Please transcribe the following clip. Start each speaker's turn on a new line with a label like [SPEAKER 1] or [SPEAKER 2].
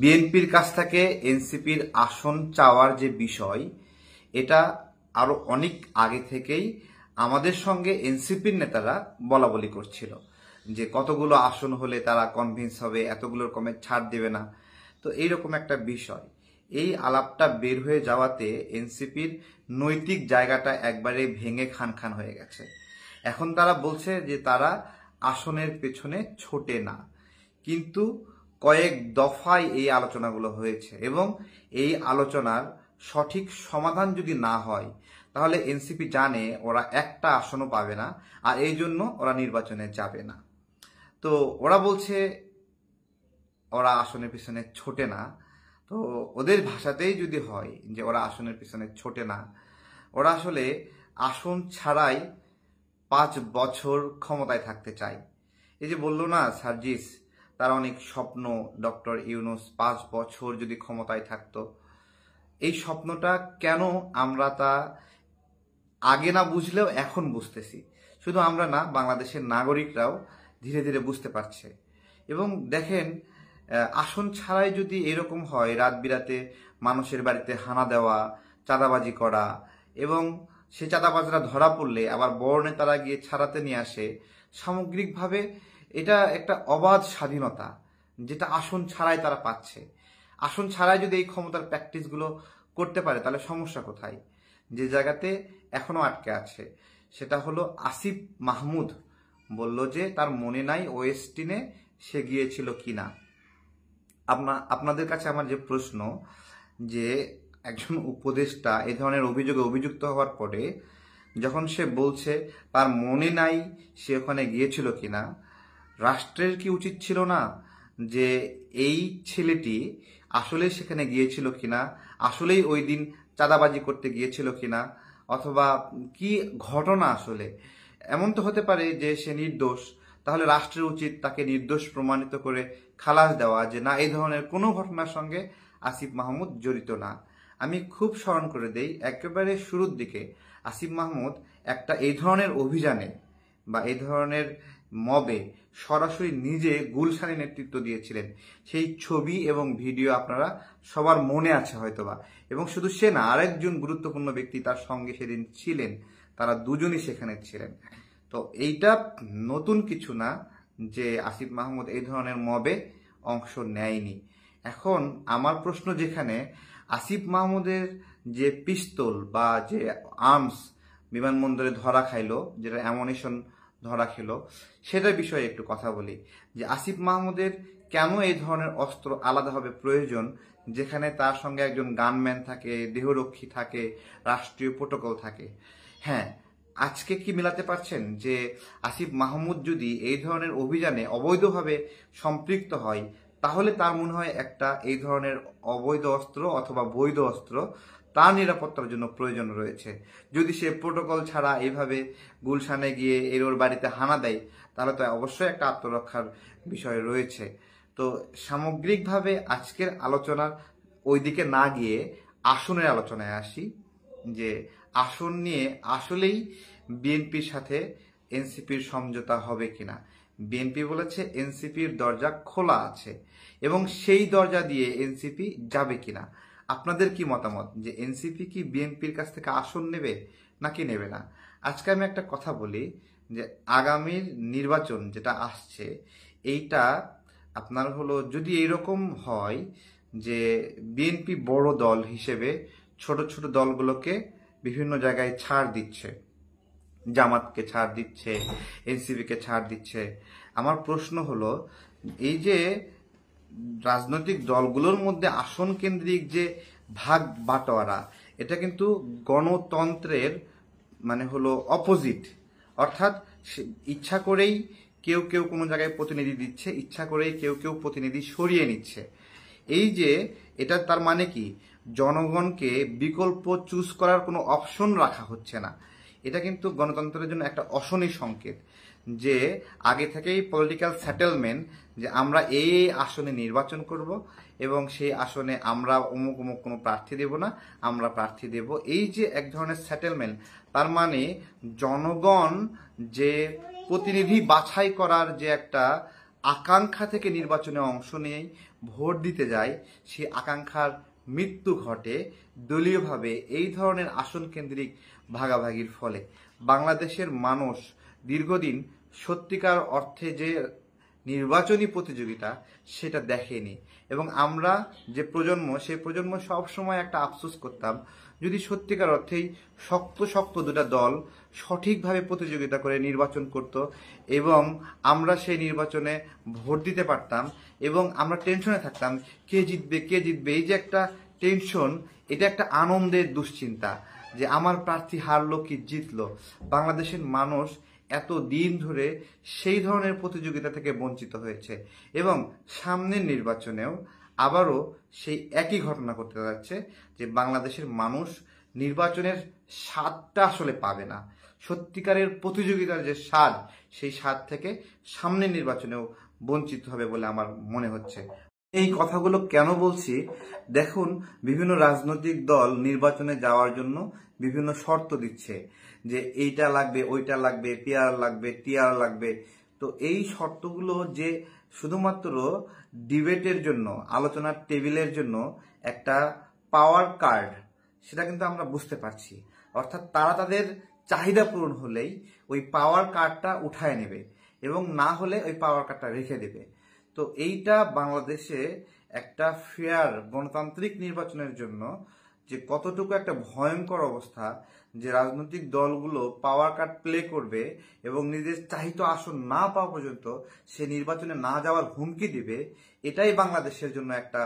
[SPEAKER 1] বিএনপির কাছ থেকে এনসিপির আসন চাওয়ার যে বিষয়, এটা আরো অনেক আগে থেকেই আমাদের সঙ্গে এনসিপির নেতারা বলা বলি করছিল যে কতগুলো আসন হলে তারা কনভিন্স হবে, এতগুলোর কমে ছাড় দেবে না। তো এইরকম একটা বিষয়, এই আলাপটা বের হয়ে যাওয়াতে এনসিপির নৈতিক জায়গাটা একবারে ভেঙে খান খান হয়ে গেছে। এখন তারা বলছে যে তারা আসনের পেছনে ছোটে না, কিন্তু কয়েক দফায় এই আলোচনাগুলো হয়েছে এবং এই আলোচনার সঠিক সমাধান যদি না হয় তাহলে এনসিপি জানে ওরা একটা আসনও পাবে না, আর এই জন্য ওরা নির্বাচনে যাবে না। তো ওরা বলছে ওরা আসনের পিছনে ছোটে না। তো ওদের ভাষাতেই যদি হয় যে ওরা আসনের পিছনে ছোটে না, ওরা আসলে আসন ছাড়াই 5 বছর ক্ষমতায় থাকতে চায়। এই যে বললো না সার্জিস, তার অনেক স্বপ্ন, ডক্টর ইউনূস 5 বছর যদি ক্ষমতায় থাকতো। এই স্বপ্নটা কেন আমরা তা আগে না বুঝলেও এখন বুঝতেছি। শুধু আমরা না, বাংলাদেশের নাগরিকরাও ধীরে ধীরে বুঝতে পারছে। এবং দেখেন, আসন ছাড়াই যদি এরকম হয়, রাত বিরাতে মানুষের বাড়িতে হানা দেওয়া, চাঁদাবাজি করা, এবং সে চাঁদাবাজরা ধরা পড়লে আবার বড় নেতারা গিয়ে ছাড়াতে নিয়ে আসে, সামগ্রিকভাবে এটা একটা অবাধ স্বাধীনতা যেটা আসন ছাড়াই তারা পাচ্ছে। আসন ছাড়াই যদি এই ক্ষমতার প্র্যাকটিসগুলো করতে পারে তাহলে সমস্যা কোথায়? যে জায়গাতে এখনো আটকে আছে সেটা হলো আসিফ মাহমুদ বলল যে তার মনে নাই ওয়েস্টিনে সে গিয়েছিল কিনা। আপনাদের কাছে আমার যে প্রশ্ন, যে একজন উপদেষ্টা এই ধরনের অভিযোগে অভিযুক্ত হওয়ার পরে যখন সে বলছে তার মনে নাই সে ওখানে গিয়েছিল কিনা, রাষ্ট্রের কি উচিত ছিল না যে এই ছেলেটি আসলেই সেখানে গিয়েছিল কিনা, আসলেই ওই দিন চাঁদাবাজি করতে গিয়েছিল কিনা, অথবা কি ঘটনা আসলে? এমন তো হতে পারে যে সে নির্দোষ, তাহলে রাষ্ট্রের উচিত তাকে নির্দোষ প্রমাণিত করে খালাস দেওয়া, যে না, এই ধরনের কোনো ঘটনার সঙ্গে আসিফ মাহমুদ জড়িত না। আমি খুব স্মরণ করে দেই, একেবারে শুরুর দিকে আসিফ মাহমুদ একটা এই ধরনের অভিযানে বা এই ধরনের মবে সরাসরি নিজে গুলশানে নেতৃত্ব দিয়েছিলেন। সেই ছবি এবং ভিডিও আপনারা সবার মনে আছে হয়তোবা। এবং শুধু সে না, আরেকজন গুরুত্বপূর্ণ ব্যক্তি তার সঙ্গে সেদিন ছিলেন, তারা দুজনই সেখানে ছিলেন। তো এইটা নতুন কিছু না যে আসিফ মাহমুদ এই ধরনের মবে অংশ নেয়নি। এখন আমার প্রশ্ন, যেখানে আসিফ মাহমুদের যে পিস্তল বা যে আর্মস বিমানবন্দরে ধরা খাইলো, যেটা অ্যামুনিশন ধরা খেলো, সেটার বিষয়ে একটু কথা বলি। যে আসিফ মাহমুদের কেন এই ধরনের অস্ত্র আলাদাভাবে প্রয়োজন, যেখানে তার সঙ্গে একজন গানম্যান থাকে, দেহরক্ষী থাকে, রাষ্ট্রীয় প্রোটোকল থাকে? হ্যাঁ, আজকে কি মিলাতে পারছেন যে আসিফ মাহমুদ যদি এই ধরনের অভিযানে অবৈধভাবে সম্পৃক্ত হয়, তাহলে তার মনে হয় একটা এই ধরনের অবৈধ অস্ত্র অথবা বৈধ অস্ত্র তার নিরাপত্তার জন্য প্রয়োজন রয়েছে। যদি সে প্রোটোকল ছাড়া এইভাবে গুলশানে গিয়ে ওর বাড়িতে হানা দেয়, তাহলে তো অবশ্যই একটা আত্মরক্ষার বিষয় রয়েছে। তো সামগ্রিকভাবে আজকের আলোচনার ওইদিকে না গিয়ে আসনের আলোচনায় আসি, যে আসন নিয়ে আসলেই বিএনপির সাথে এনসিপির সমঝোতা হবে কিনা। বিএনপি বলেছে এনসিপির দরজা খোলা আছে এবং সেই দরজা দিয়ে এনসিপি যাবে কিনা। আপনাদের কি মতামত, যে এনসিপি কি বিএনপির কাছ থেকে আসন নেবে নাকি নেবে না? আজকে আমি একটা কথা বলি, যে আগামীর নির্বাচন যেটা আসছে, এইটা আপনার হলো, যদি এইরকম হয় যে বিএনপি বড় দল হিসেবে ছোট ছোট দলগুলোকে বিভিন্ন জায়গায় ছাড় দিচ্ছে, জামাতকে ছাড় দিচ্ছে, এনসিপিকে ছাড় দিচ্ছে, আমার প্রশ্ন হলো, এই যে রাজনৈতিক দলগুলোর মধ্যে আসন কেন্দ্রিক যে ভাগ বাটোয়ারা, এটা কিন্তু গণতন্ত্রের মানে হলো অপোজিট। অর্থাৎ ইচ্ছা করেই কেউ কেউ কোনো জায়গায় প্রতিনিধি দিচ্ছে, ইচ্ছা করেই কেউ কেউ প্রতিনিধি সরিয়ে নিচ্ছে। এই যে এটা, তার মানে কি জনগণকে বিকল্প চুজ করার কোনো অপশন রাখা হচ্ছে না। এটা কিন্তু গণতন্ত্রের জন্য একটা অশনি সংকেত, যে আগে থেকেই পলিটিক্যাল সেটেলমেন্ট, যে আমরা এই আসনে নির্বাচন করব এবং সেই আসনে আমরা অমুক অমুক কোনো প্রার্থী দেব না, আমরা প্রার্থী দেব। এই যে এক ধরনের সেটেলমেন্ট, তার মানে জনগণ যে প্রতিনিধি বাছাই করার যে একটা আকাঙ্ক্ষা থেকে নির্বাচনে অংশ নেয়, ভোট দিতে যায় সেই আকাঙ্ক্ষার মৃত্যু ঘটে দলীয়ভাবে এই ধরনের আসন কেন্দ্রিক ভাগাভাগির ফলে। বাংলাদেশের মানুষ দীর্ঘদিন সত্যিকার অর্থে যে নির্বাচনী প্রতিযোগিতা সেটা দেখেনি, এবং আমরা যে প্রজন্ম, সেই প্রজন্ম সবসময় একটা আফসোস করতাম যদি সত্যিকার অর্থেই শক্ত শক্ত দুটা দল সঠিকভাবে প্রতিযোগিতা করে নির্বাচন করত এবং আমরা সেই নির্বাচনে ভোট দিতে পারতাম এবং আমরা টেনশনে থাকতাম কে জিতবে কে জিতবে। এই যে একটা টেনশন, এটা একটা আনন্দের দুশ্চিন্তা যে আমার প্রার্থী হারলো কি জিতলো। বাংলাদেশের মানুষ এত দিন ধরে সেই ধরনের প্রতিযোগিতা থেকে বঞ্চিত হয়েছে এবং সামনের নির্বাচনেও আবারও সেই একই ঘটনা ঘটতে যাচ্ছে যে বাংলাদেশের মানুষ নির্বাচনের স্বাদটা আসলে পাবে না। সত্যিকারের প্রতিযোগিতার যে স্বাদ, সেই স্বাদ থেকে সামনের নির্বাচনেও বঞ্চিত হবে বলে আমার মনে হচ্ছে। এই কথাগুলো কেন বলছি দেখুন, বিভিন্ন রাজনৈতিক দল নির্বাচনে যাওয়ার জন্য বিভিন্ন শর্ত দিচ্ছে যে এইটা লাগবে, ওইটা লাগবে, পিআর লাগবে, টিআর লাগবে। তো এই শর্তগুলো যে শুধুমাত্র ডিবেটের জন্য, আলোচনার টেবিলের জন্য একটা পাওয়ার কার্ড, সেটা কিন্তু আমরা বুঝতে পারছি। অর্থাৎ তারা তাদের চাহিদা পূরণ হলেই ওই পাওয়ার কার্ডটা উঠায় নেবে এবং না হলে ওই পাওয়ার কার্ডটা রেখে দেবে। তো এইটা বাংলাদেশে একটা ফেয়ার গণতান্ত্রিক নির্বাচনের জন্য যে কতটুকু একটা ভয়ঙ্কর অবস্থা, যে রাজনৈতিক দলগুলো পাওয়ার কার্ড প্লে করবে এবং নিজের চাহিত আসন না পাওয়া পর্যন্ত সে নির্বাচনে না যাওয়ার হুমকি দিবে, এটাই বাংলাদেশের জন্য একটা